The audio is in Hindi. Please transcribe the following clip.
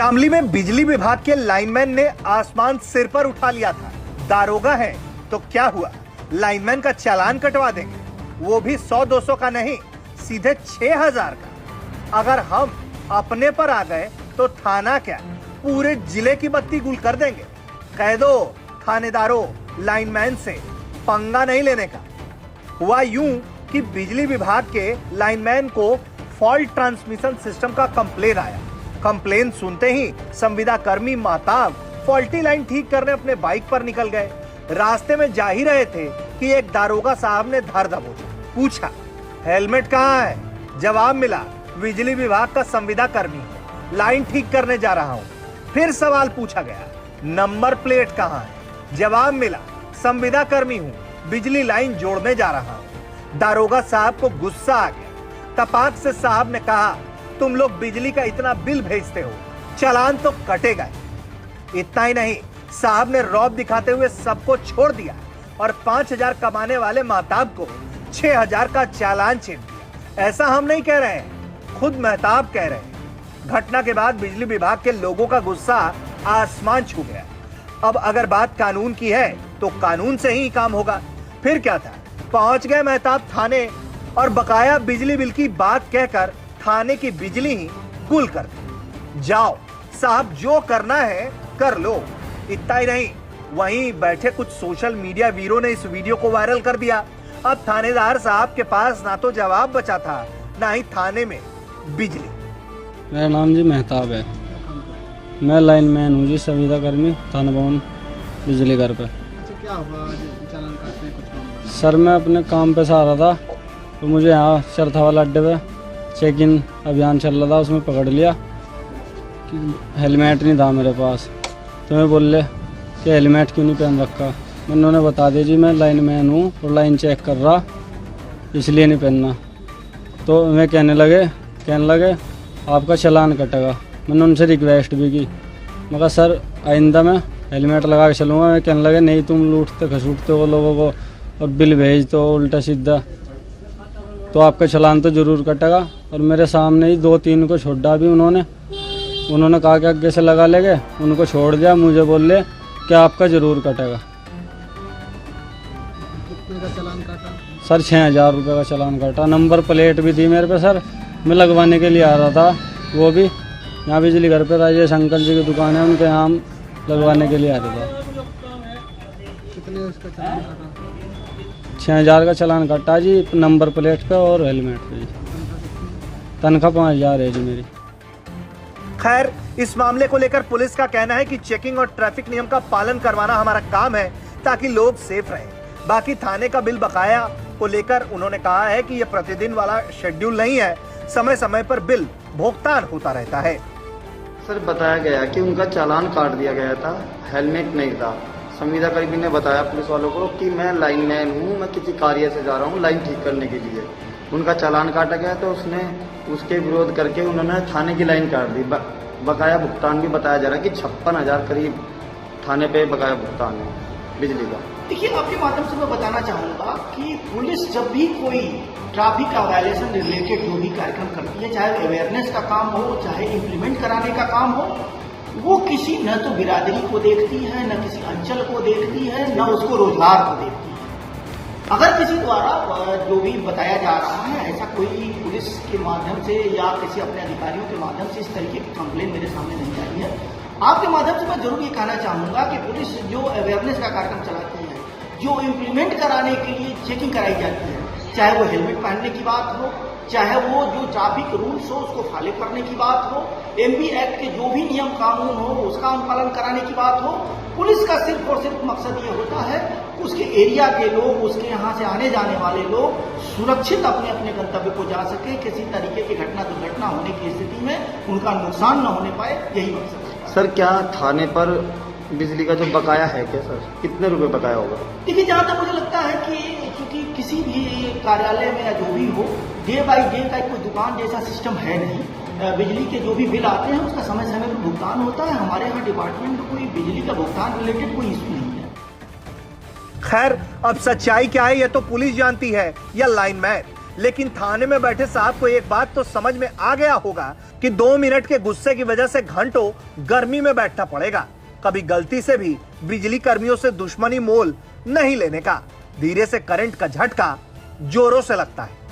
शामली में बिजली विभाग के लाइनमैन ने आसमान सिर पर उठा लिया था। दारोगा है तो क्या हुआ, लाइनमैन का चालान कटवा देंगे, वो भी 100-200 का नहीं, सीधे 6000 का। अगर हम अपने पर आ गए तो थाना क्या, पूरे जिले की बत्ती गुल कर देंगे। कह दो थानेदारों, लाइनमैन से पंगा नहीं लेने का। हुआ यूं कि बिजली विभाग के लाइनमैन को फॉल्ट ट्रांसमिशन सिस्टम का कंप्लेन आया। कंप्लेन सुनते ही संविदा कर्मी महताब फॉल्टी लाइन ठीक करने अपने बाइक पर निकल गए। रास्ते में जा ही रहे थे कि एक दारोगा साहब ने धर दबोचा। पूछा, हेलमेट कहाँ है? जवाब मिला, बिजली विभाग का संविदा कर्मी हूं, लाइन ठीक करने जा रहा हूं। फिर सवाल पूछा गया, नंबर प्लेट कहाँ है? जवाब मिला, संविदा कर्मी हूं, बिजली लाइन जोड़ने जा रहा हूं। दारोगा साहब को गुस्सा आ गया। तपाक से साहब ने कहा, तुम लोग बिजली का इतना बिल भेजते हो, चालान तो कटेगा। इतना ही नहीं, साहब ने रौब दिखाते हुए सबको छोड़ दिया और 5000 कमाने वाले महताब को 6000 का चालान छीन दिया। ऐसा हम नहीं कह रहे हैं, खुद महताब कह रहे हैं। घटना के बाद बिजली विभाग के लोगों का गुस्सा आसमान छू गया। अब अगर बात कानून की है तो कानून से ही काम होगा। फिर क्या था, पहुंच गए महताब थाने और बकाया बिजली बिल की बात कहकर थाने की बिजली ही गुल कर दी। जाओ साहब, जो करना है कर लो। इतना ही नहीं, वहीं बैठे कुछ सोशल मीडिया वीरों ने इस वीडियो को वायरल कर दिया। अब थानेदार साहब के पास ना तो जवाब बचा था, ना ही थाने में बिजली। मेरा नाम जी महताब है, मैं लाइनमैन हूँ जी, संविदा कर्मी, थाना भवन, बिजली घर पे। अच्छा, क्या हुआ चालान काटने कुछ? सर मैं अपने काम पे से आ रहा था तो मुझे यहाँ चरथा वाला अड्डे पे चेक इन अभियान चल रहा था, उसमें पकड़ लिया कि हेलमेट नहीं था मेरे पास। तो मैं बोले कि हेलमेट क्यों नहीं पहन रखा? उन्होंने बता दिया जी मैं लाइनमैन हूँ और लाइन चेक कर रहा, इसलिए नहीं पहनना। तो मैं कहने लगे आपका चालान कटेगा। मैंने उनसे रिक्वेस्ट भी की, मैं कहा सर आइंदा मैं हेलमेट लगा के चलूँगा। मैं कहने लगे नहीं, तुम लूटते खसूटते हो लोगों को और बिल भेज दो उल्टा सीधा, तो आपका चालान तो ज़रूर कटेगा। और मेरे सामने ही 2-3 को छोड़ा भी उन्होंने कहा कि आगे से लगा लेंगे, उनको छोड़ दिया। मुझे बोले कि आपका ज़रूर कटेगा। कितने का चालान काटा? सर 6000 रुपये का चालान काटा। नंबर प्लेट भी थी मेरे पे सर, मैं लगवाने के लिए आ रहा था, वो भी यहाँ बिजली घर पे राजेश अंकल जी की दुकान है, उनके यहाँ लगवाने के लिए आ रहा था। कितने इसका चालान काटा? 6000 का चालान काटा जी, नंबर प्लेट पे और हेलमेट पे जी। तनख्वाह 5000 है जी मेरी। खैर, इस मामले को लेकर पुलिस का कहना है कि चेकिंग और ट्रैफिक नियम का पालन करवाना हमारा काम है ताकि लोग सेफ रहें। बाकी थाने का बिल बकाया को लेकर उन्होंने कहा है कि यह प्रतिदिन वाला शेड्यूल नहीं है, समय समय पर बिल भुगतान होता रहता है। सर बताया गया कि उनका चालान काट दिया गया था, हेलमेट नहीं था। संविदा कर्मी ने बताया पुलिस वालों को कि मैं लाइनमैन हूँ, मैं किसी कार्य से जा रहा हूँ लाइन ठीक करने के लिए। उनका चालान काटा गया तो उसके विरोध करके उन्होंने थाने की लाइन काट दी। बकाया भुगतान भी बताया जा रहा है कि 56,000 करीब थाने पे बकाया भुगतान है बिजली का। देखिए, आपके माध्यम से मैं बताना चाहूँगा कि पुलिस जब भी कोई ट्रैफिक का वायलेशन रिलेटेड जो भी कार्यक्रम करती है, चाहे अवेयरनेस का काम हो, चाहे इम्प्लीमेंट कराने का काम हो, वो किसी न तो बिरादरी को देखती है, न किसी अंचल को देखती है, न उसको रोजगार को देखती है। अगर किसी द्वारा जो भी बताया जा रहा है, ऐसा कोई पुलिस के माध्यम से या किसी अपने अधिकारियों के माध्यम से इस तरीके की कंप्लेन मेरे सामने नहीं आई है। आपके माध्यम से मैं जरूर ये कहना चाहूँगा कि पुलिस जो अवेयरनेस का कार्यक्रम चलाती है, जो इम्प्लीमेंट कराने के लिए चेकिंग कराई जाती है, चाहे वो हेलमेट पहनने की बात हो, चाहे वो जो ट्रैफिक रूल्स हो उसको फॉलो करने की बात हो, एमबी एक्ट के जो भी नियम कानून हो उसका अनुपालन कराने की बात हो, पुलिस का सिर्फ और सिर्फ मकसद ये होता है उसके एरिया के लोग, उसके यहाँ से आने जाने वाले लोग सुरक्षित अपने अपने गंतव्य को जा सके, किसी तरीके की दुर्घटना होने की स्थिति में उनका नुकसान न होने पाए, यही मकसद है। सर क्या थाने पर बिजली का जो बकाया है क्या सर, कितने रुपए बकाया होगा? देखिए, जहाँ तक मुझे लगता है कि क्योंकि किसी भी कार्यालय में या जो भी हो, डे बाई डे का कोई दुकान जैसा सिस्टम है नहीं। बिजली के जो भी बिल आते हैं उसका समय समय पर भुगतान होता है। हमारे यहाँ डिपार्टमेंट में कोई बिजली का भुगतान रिलेटेड कोई इशू नहीं है। खैर, अब सच्चाई क्या है ये तो पुलिस जानती है या लाइनमैन। लेकिन थाने में बैठे साहब को एक बात तो समझ में आ गया होगा कि 2 मिनट के गुस्से की वजह से घंटों गर्मी में बैठना पड़ेगा। कभी गलती से भी बिजली कर्मियों से दुश्मनी मोल नहीं लेने का। धीरे से करंट का झटका जोरों से लगता है।